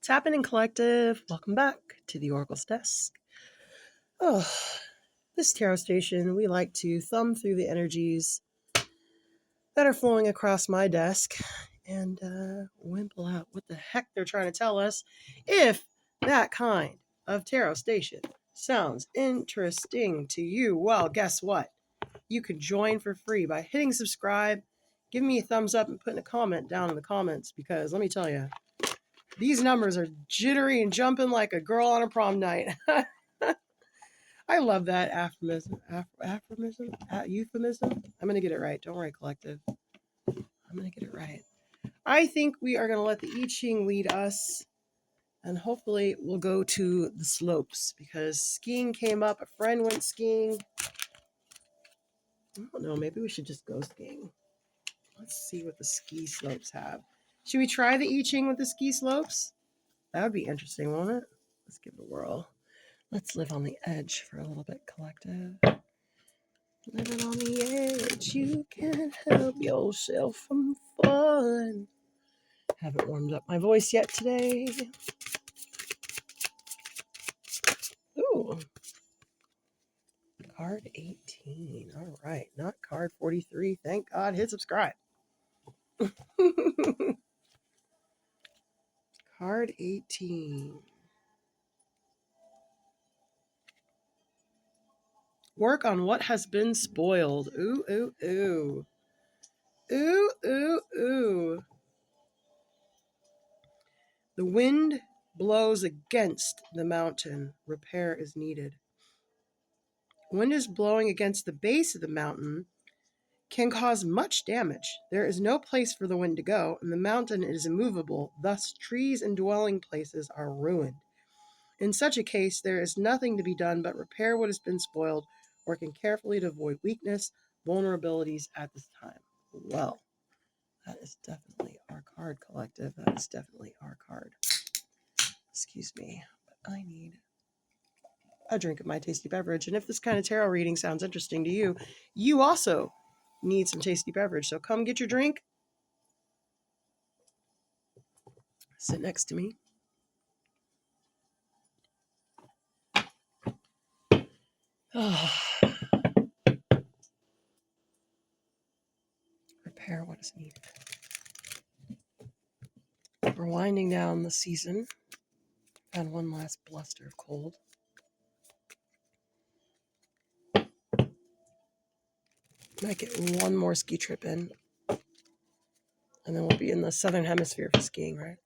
What's happening, collective? Welcome back to the Oracle's Desk. Oh, this tarot station, we like to thumb through the energies that are flowing across my desk and wimple out what the heck they're trying to tell us. If that kind of tarot station sounds interesting to you, well, guess what? You can join for free by hitting subscribe, giving me a thumbs up, and putting a comment down in the comments, because let me tell you, these numbers are jittery and jumping like a girl on a prom night. I love that euphemism. I'm going to get it right. Don't worry, collective. I'm going to get it right. I think we are going to let the I Ching lead us, and hopefully we'll go to the slopes, because skiing came up. A friend went skiing. I don't know. Maybe we should just go skiing. Let's see what the ski slopes have. Should we try the I Ching with the ski slopes? That would be interesting, won't it? Let's give it a whirl. Let's live on the edge for a little bit, collective. Living on the edge, you can't help yourself from fun. Haven't warmed up my voice yet today. Ooh. Card 18. All right. Not card 43. Thank God. Hit subscribe. Card 18. Work on what has been spoiled. Ooh, ooh, ooh. Ooh, ooh, ooh. The wind blows against the mountain. Repair is needed. Wind is blowing against the base of the mountain can cause much damage. There is no place for the wind to go, and the mountain is immovable. Thus, trees and dwelling places are ruined. In such a case, there is nothing to be done but repair what has been spoiled, working carefully to avoid weakness, vulnerabilities at this time. Well, that is definitely our card, collective. That is definitely our card. Excuse me, but I need a drink of my tasty beverage. And if this kind of tarot reading sounds interesting to you, you also need some tasty beverage. So come get your drink. Sit next to me. Repair what is needed. We're winding down the season. Had one last bluster of cold. Might get one more ski trip in, and then we'll be in the southern hemisphere for skiing, right?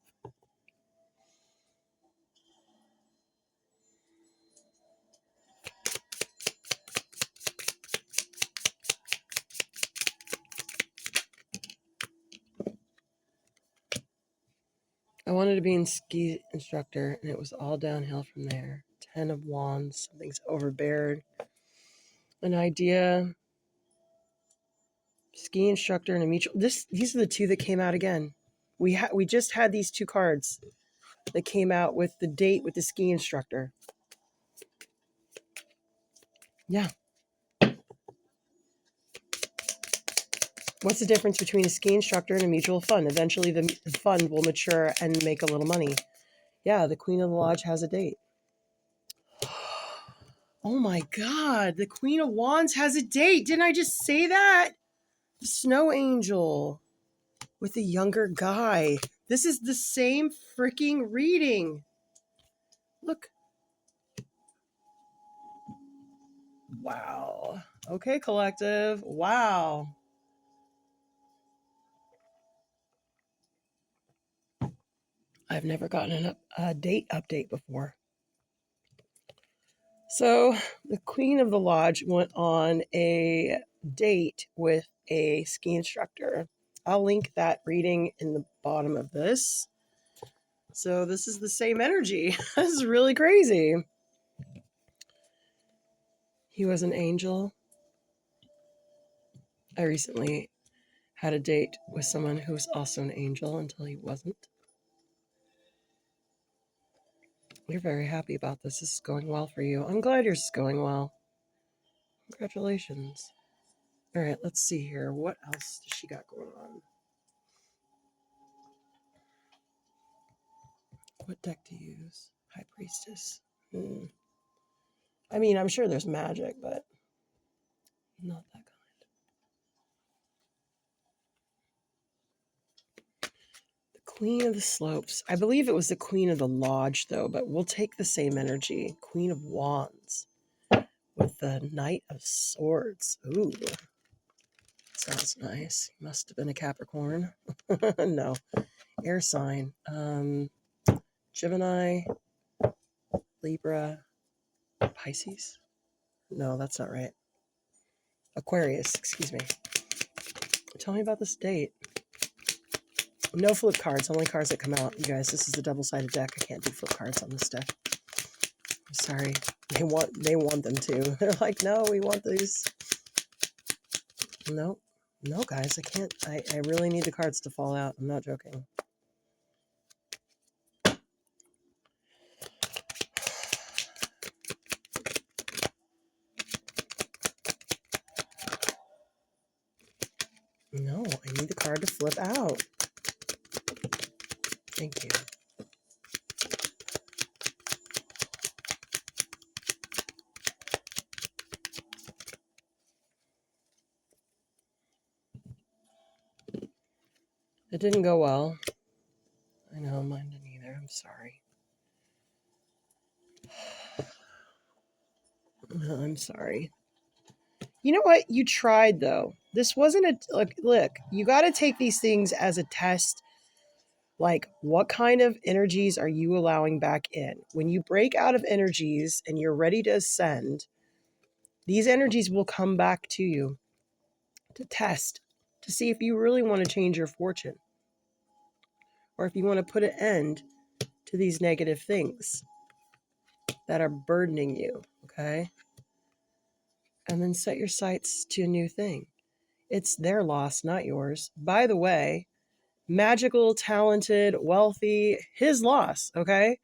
I wanted to be a ski instructor, and it was all downhill from there. 10 of Wands, something's overbeared. An idea, ski instructor, and a mutual. These are the two that came out again. We just had these two cards that came out with the date with the ski instructor. Yeah. What's the difference between a ski instructor and a mutual fund? Eventually, the fund will mature and make a little money. Yeah, the Queen of the Lodge has a date. Oh my God, the Queen of Wands has a date. Didn't I just say that? The Snow Angel with a younger guy. This is the same freaking reading. Look. Wow. Okay, collective. Wow. I've never gotten a date update before. So the Queen of the Lodge went on a date with a ski instructor. I'll link that reading in the bottom of this. So this is the same energy. This is really crazy. He was an angel. I recently had a date with someone who was also an angel until he wasn't. You're very happy about this. This is going well for you. I'm glad yours is going well. Congratulations. All right, let's see here. What else does she got going on? What deck to use? High Priestess. I mean, I'm sure there's magic, but not that kind. The Queen of the Slopes. I believe it was the Queen of the Lodge, though, but we'll take the same energy. Queen of Wands with the Knight of Swords. Ooh, sounds nice. Must have been a Capricorn. No, air sign. Gemini, Libra, Pisces. No, that's not right. Aquarius, excuse me. Tell me about this date. No flip cards, only cards that come out. You guys, this is a double-sided deck. I can't do flip cards on this deck. I'm sorry. They want them to. They're like, no, we want these. No, guys, I can't. I really need the cards to fall out. I'm not joking. No, I need the card to flip out. Thank you. It didn't go well. I know, mine didn't either. I'm sorry. I'm sorry. You know what? You tried, though. This wasn't a... Look, you got to take these things as a test. Like, what kind of energies are you allowing back in? When you break out of energies and you're ready to ascend, these energies will come back to you to test, to see if you really want to change your fortune or if you want to put an end to these negative things that are burdening you, okay? And then set your sights to a new thing. It's their loss, not yours. By the way, magical, talented, wealthy, his loss, okay?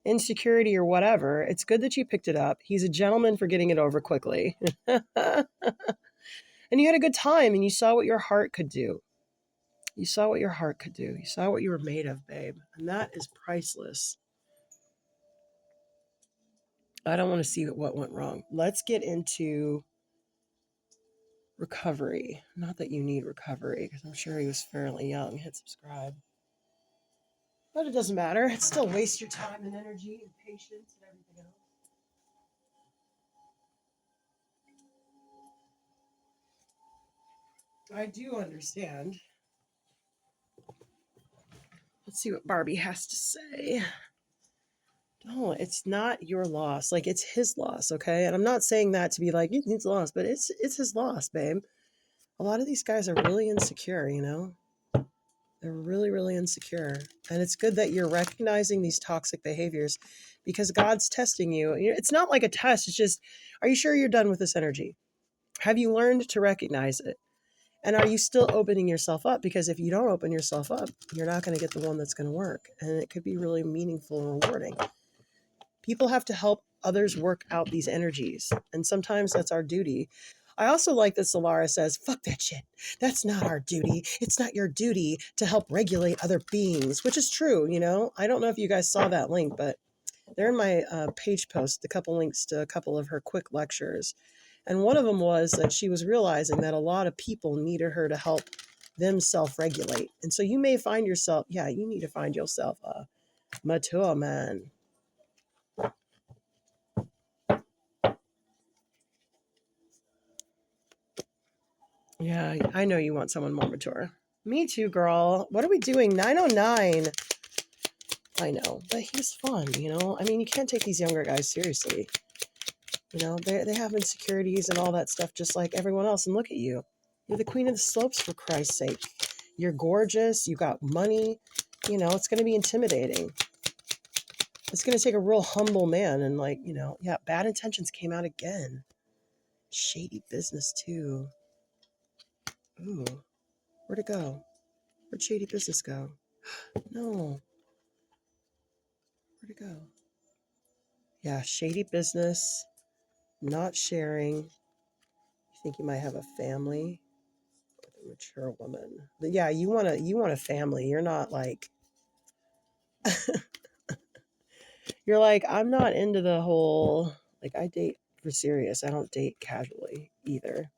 Insecurity or whatever. It's good that you picked it up. He's a gentleman for getting it over quickly. And you had a good time and you saw what your heart could do. You saw what your heart could do. You saw what you were made of, babe. And that is priceless. I don't want to see what went wrong. Let's get into recovery. Not that you need recovery, because I'm sure he was fairly young. Hit subscribe. But it doesn't matter. It still wastes your time and energy and patience and everything else. I do understand. Let's see what Barbie has to say. No, it's not your loss. Like, it's his loss, okay? And I'm not saying that to be like, it's loss, but it's his loss, babe. A lot of these guys are really insecure, you know? They're really, really insecure. And it's good that you're recognizing these toxic behaviors because God's testing you. It's not like a test. It's just, are you sure you're done with this energy? Have you learned to recognize it? And are you still opening yourself up? Because if you don't open yourself up, you're not going to get the one that's going to work. And it could be really meaningful and rewarding. People have to help others work out these energies. And sometimes that's our duty. I also like that Solara says, fuck that shit. That's not our duty. It's not your duty to help regulate other beings, which is true, you know? I don't know if you guys saw that link, but they're in my page post, a couple links to a couple of her quick lectures. And one of them was that she was realizing that a lot of people needed her to help them self-regulate. And so you may find yourself, you need to find yourself a mature man. Yeah, I know you want someone more mature. Me too, girl. What are we doing? 909. I know, but he's fun, you know? I mean, you can't take these younger guys seriously. You know, they have insecurities and all that stuff just like everyone else. And look at you. You're the queen of the slopes, for Christ's sake. You're gorgeous. You got money. You know, it's going to be intimidating. It's going to take a real humble man. And like, you know, bad intentions came out again. Shady business too. Ooh, where'd it go? Where'd shady business go? No. Where'd it go? Yeah, shady business, not sharing. You think you might have a family with a mature woman. But yeah, you want a family. You're not like You're like, I'm not into the whole, like, I date for serious. I don't date casually either.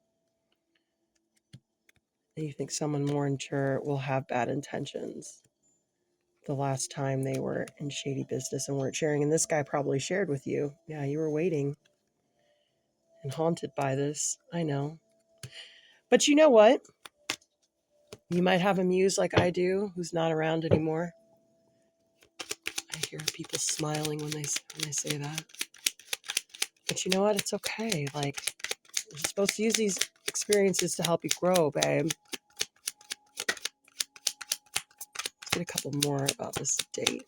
And you think someone more mature will have bad intentions the last time they were in shady business and weren't sharing. And this guy probably shared with you. Yeah, you were waiting and haunted by this. I know. But you know what? You might have a muse like I do who's not around anymore. I hear people smiling when they say that. But you know what? It's okay. Like, you're supposed to use these experiences to help you grow, babe. Let's get a couple more about this date.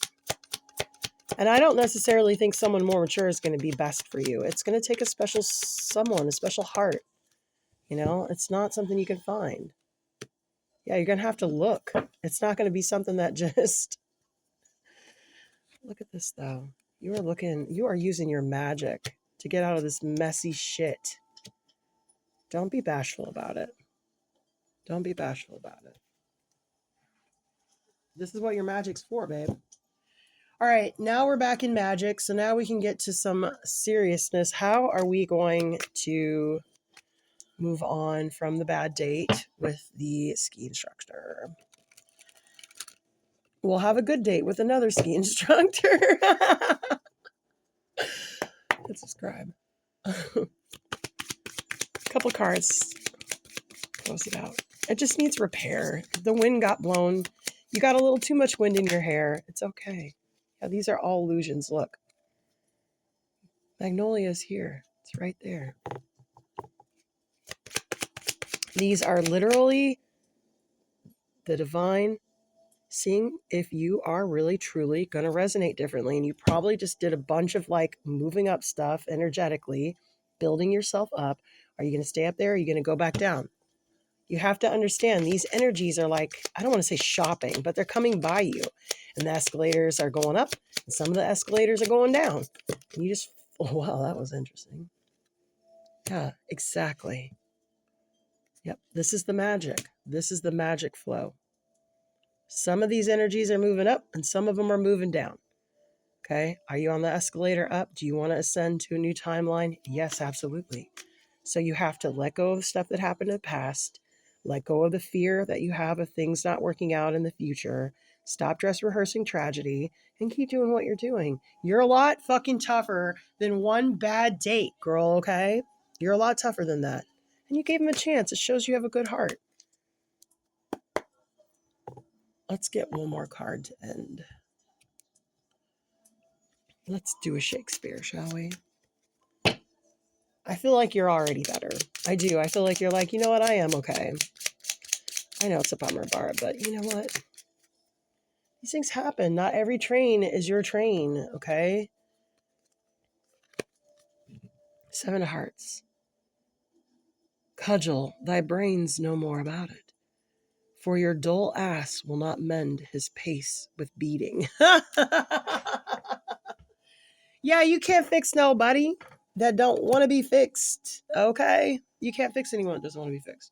And I don't necessarily think someone more mature is going to be best for you. It's going to take a special someone, a special heart. You know, it's not something you can find. Yeah, you're going to have to look. It's not going to be something that just... Look at this, though. You are using your magic to get out of this messy shit. Don't be bashful about it. Don't be bashful about it. This is what your magic's for, babe. All right, now we're back in magic, so now we can get to some seriousness. How are we going to move on from the bad date with the ski instructor? We'll have a good date with another ski instructor. Let's describe. Couple cards. Close it out. It just needs repair. The wind got blown. You got a little too much wind in your hair. It's okay. Yeah, these are all illusions. Look. Magnolia's here. It's right there. These are literally the divine seeing if you are really truly going to resonate differently. And you probably just did a bunch of like moving up stuff energetically, building yourself up. Are you going to stay up there? Or are you going to go back down? You have to understand these energies are like, I don't want to say shopping, but they're coming by you. And the escalators are going up and some of the escalators are going down. And you just, oh, wow, that was interesting. Yeah, exactly. Yep, this is the magic. This is the magic flow. Some of these energies are moving up and some of them are moving down. Okay, are you on the escalator up? Do you want to ascend to a new timeline? Yes, absolutely. So you have to let go of the stuff that happened in the past, let go of the fear that you have of things not working out in the future, stop dress rehearsing tragedy, and keep doing what you're doing. You're a lot fucking tougher than one bad date, girl, okay? You're a lot tougher than that. And you gave him a chance. It shows you have a good heart. Let's get one more card to end. Let's do a Shakespeare, shall we? I feel like you're already better. I do. I feel like you're like, you know what? I am okay. I know it's a bummer, Barb, but you know what? These things happen. Not every train is your train, okay? Seven of Hearts. Cudgel thy brains no more about it, for your dull ass will not mend his pace with beating. Yeah, you can't fix nobody that don't want to be fixed, okay? You can't fix anyone that doesn't want to be fixed.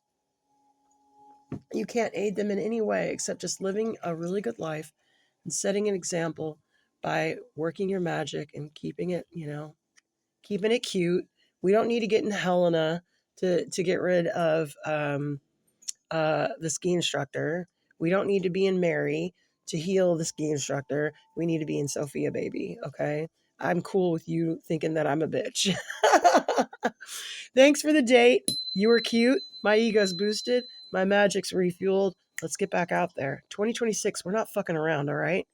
You can't aid them in any way except just living a really good life and setting an example by working your magic and keeping it, keeping it cute. We don't need to get in Helena to get rid of the ski instructor. We don't need to be in Mary to heal the ski instructor. We need to be in Sophia, baby, okay? I'm cool with you thinking that I'm a bitch. Thanks for the date. You were cute. My ego's boosted. My magic's refueled. Let's get back out there. 2026, we're not fucking around, all right?